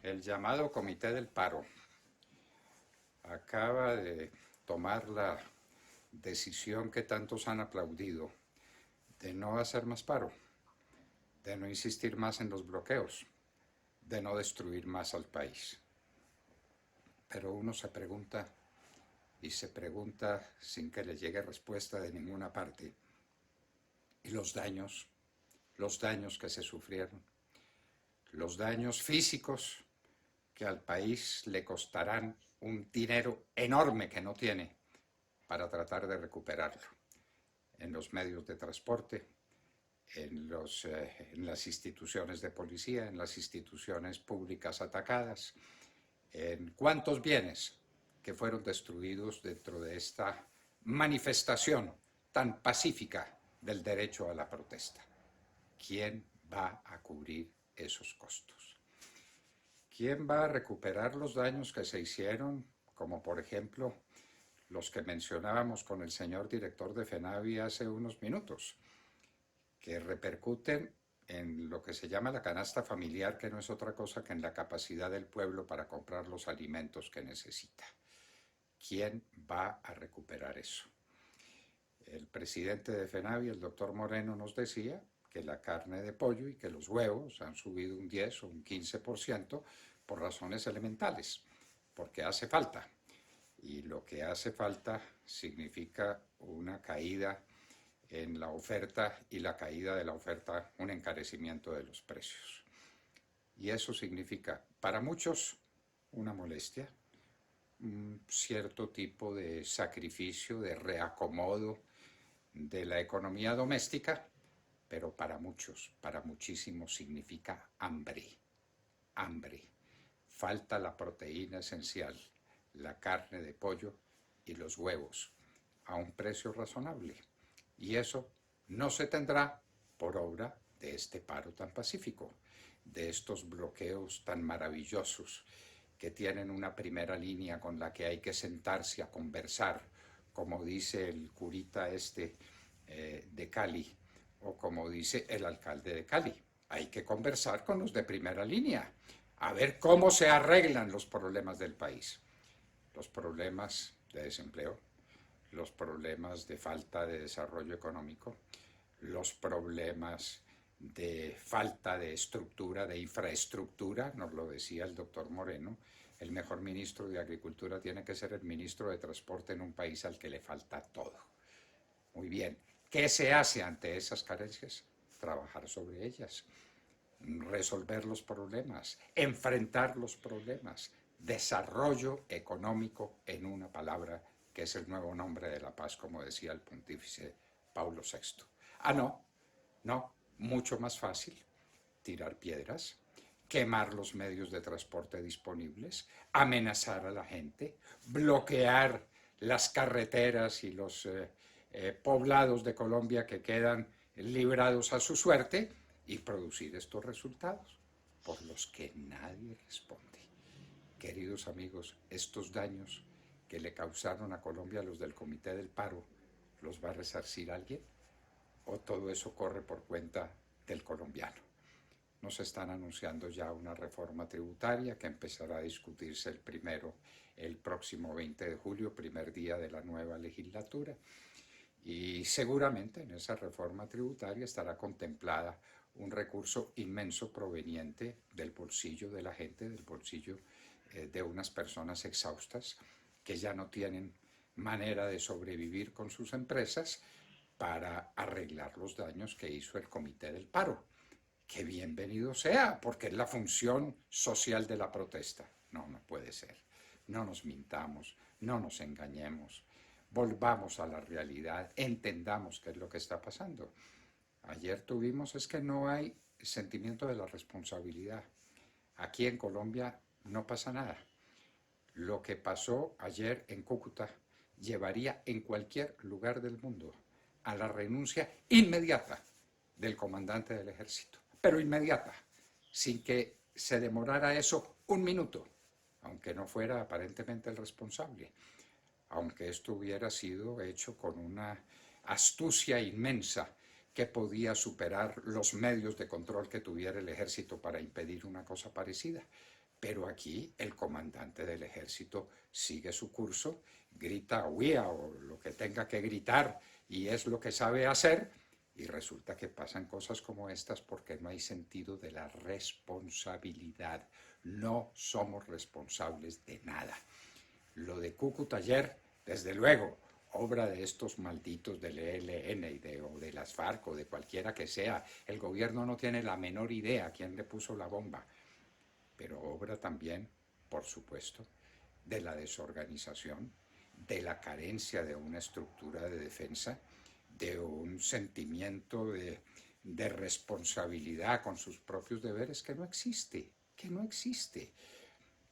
El llamado Comité del Paro acaba de tomar la decisión que tantos han aplaudido de no hacer más paro, de no insistir más en los bloqueos, de no destruir más al país. Pero uno se pregunta, y se pregunta sin que le llegue respuesta de ninguna parte, ¿y los daños que se sufrieron? Los daños físicos que al país le costarán un dinero enorme que no tiene para tratar de recuperarlo en los medios de transporte, en las instituciones de policía, en las instituciones públicas atacadas, en cuántos bienes que fueron destruidos dentro de esta manifestación tan pacífica del derecho a la protesta. ¿Quién va a cubrir esos costos? ¿Quién va a recuperar los daños que se hicieron, como por ejemplo los que mencionábamos con el señor director de FENAVI hace unos minutos, que repercuten en lo que se llama la canasta familiar, que no es otra cosa que en la capacidad del pueblo para comprar los alimentos que necesita? ¿Quién va a recuperar eso? El presidente de FENAVI, el doctor Moreno, nos decía que la carne de pollo y que los huevos han subido un 10 o un 15% por razones elementales, porque hace falta. Y lo que hace falta significa una caída en la oferta, y la caída de la oferta, un encarecimiento de los precios. Y eso significa, para muchos, una molestia, un cierto tipo de sacrificio, de reacomodo de la economía doméstica, pero para muchos, para muchísimos, significa hambre. Hambre. Falta la proteína esencial, la carne de pollo y los huevos, a un precio razonable. Y eso no se tendrá por obra de este paro tan pacífico, de estos bloqueos tan maravillosos que tienen una primera línea con la que hay que sentarse a conversar, como dice el curita de Cali, o como dice el alcalde de Cali. Hay que conversar con los de primera línea, a ver cómo se arreglan los problemas del país. Los problemas de desempleo, los problemas de falta de desarrollo económico, los problemas de falta de estructura, de infraestructura, nos lo decía el doctor Moreno. El mejor ministro de Agricultura tiene que ser el ministro de Transporte en un país al que le falta todo. Muy bien, ¿qué se hace ante esas carencias? Trabajar sobre ellas, resolver los problemas, enfrentar los problemas, desarrollo económico, en una palabra, que es el nuevo nombre de la paz, como decía el pontífice Pablo VI. No, mucho más fácil tirar piedras, quemar los medios de transporte disponibles, amenazar a la gente, bloquear las carreteras y los poblados de Colombia que quedan librados a su suerte, y producir estos resultados por los que nadie responde. Queridos amigos, estos daños que le causaron a Colombia los del Comité del Paro, ¿los va a resarcir alguien? ¿O todo eso corre por cuenta del colombiano? Nos están anunciando ya una reforma tributaria que empezará a discutirse el próximo 20 de julio, primer día de la nueva legislatura. Y seguramente en esa reforma tributaria estará contemplada un recurso inmenso proveniente del bolsillo de la gente, del bolsillo de unas personas exhaustas que ya no tienen manera de sobrevivir con sus empresas, para arreglar los daños que hizo el Comité del Paro. Que bienvenido sea, porque es la función social de la protesta. No, no puede ser. No nos mintamos, no nos engañemos. Volvamos a la realidad, entendamos qué es lo que está pasando. Ayer tuvimos, es que no hay sentimiento de la responsabilidad. Aquí en Colombia no pasa nada. Lo que pasó ayer en Cúcuta llevaría en cualquier lugar del mundo a la renuncia inmediata del comandante del ejército, pero inmediata, sin que se demorara eso un minuto, aunque no fuera aparentemente el responsable, aunque esto hubiera sido hecho con una astucia inmensa que podía superar los medios de control que tuviera el ejército para impedir una cosa parecida. Pero aquí el comandante del ejército sigue su curso, grita huía o lo que tenga que gritar y es lo que sabe hacer, y resulta que pasan cosas como estas porque no hay sentido de la responsabilidad. No somos responsables de nada. Lo de Cúcuta ayer, desde luego, obra de estos malditos del ELN o de las FARC o de cualquiera que sea. El gobierno no tiene la menor idea quién le puso la bomba, pero obra también, por supuesto, de la desorganización, de la carencia de una estructura de defensa, de un sentimiento de responsabilidad con sus propios deberes que no existe, que no existe.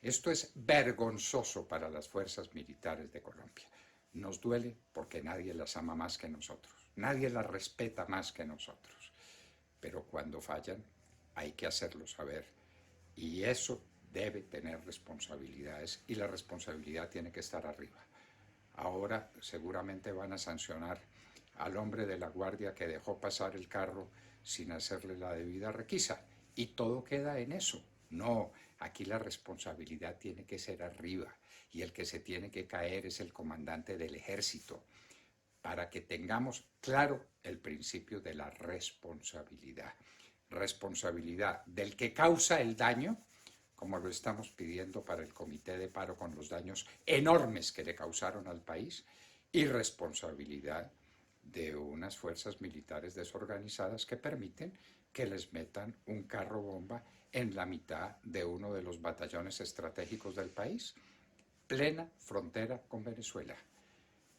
Esto es vergonzoso para las fuerzas militares de Colombia. Nos duele porque nadie las ama más que nosotros, nadie las respeta más que nosotros, pero cuando fallan hay que hacerlo saber y eso debe tener responsabilidades y la responsabilidad tiene que estar arriba. Ahora seguramente van a sancionar al hombre de la guardia que dejó pasar el carro sin hacerle la debida requisa y todo queda en eso. No, aquí la responsabilidad tiene que ser arriba y el que se tiene que caer es el comandante del ejército para que tengamos claro el principio de la responsabilidad. Responsabilidad del que causa el daño, como lo estamos pidiendo para el Comité de Paro con los daños enormes que le causaron al país, y responsabilidad de unas fuerzas militares desorganizadas que permiten que les metan un carro bomba en la mitad de uno de los batallones estratégicos del país, plena frontera con Venezuela,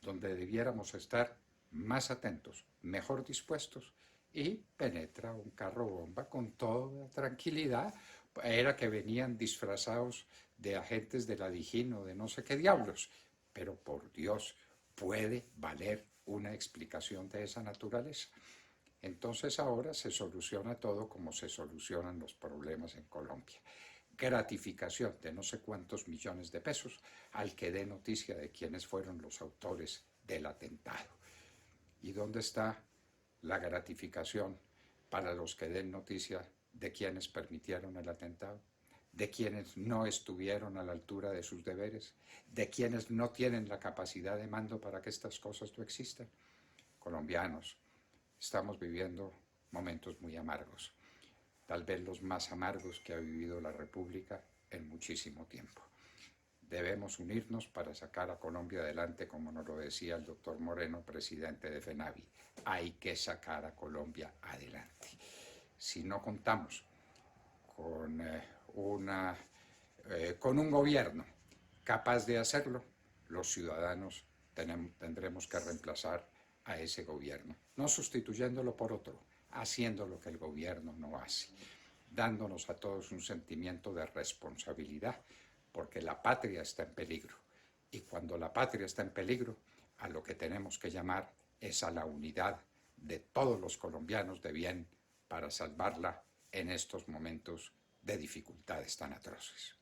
donde debiéramos estar más atentos, mejor dispuestos, y penetra un carro bomba con toda tranquilidad. Era que venían disfrazados de agentes de la Dijín o de no sé qué diablos, pero por Dios, ¿puede valer una explicación de esa naturaleza? Entonces ahora se soluciona todo como se solucionan los problemas en Colombia. Gratificación de no sé cuántos millones de pesos al que dé noticia de quiénes fueron los autores del atentado. ¿Y dónde está la gratificación para los que den noticia de quienes permitieron el atentado? De quienes no estuvieron a la altura de sus deberes, de quienes no tienen la capacidad de mando para que estas cosas no existan. Colombianos, estamos viviendo momentos muy amargos, tal vez los más amargos que ha vivido la República en muchísimo tiempo. Debemos unirnos para sacar a Colombia adelante, como nos lo decía el doctor Moreno, presidente de FENAVI. Hay que sacar a Colombia adelante. Si no contamos con, con un gobierno capaz de hacerlo, los ciudadanos tendremos que reemplazar a ese gobierno, no sustituyéndolo por otro, haciendo lo que el gobierno no hace, dándonos a todos un sentimiento de responsabilidad, porque la patria está en peligro. Y cuando la patria está en peligro, a lo que tenemos que llamar es a la unidad de todos los colombianos de bien para salvarla en estos momentos de dificultades tan atroces.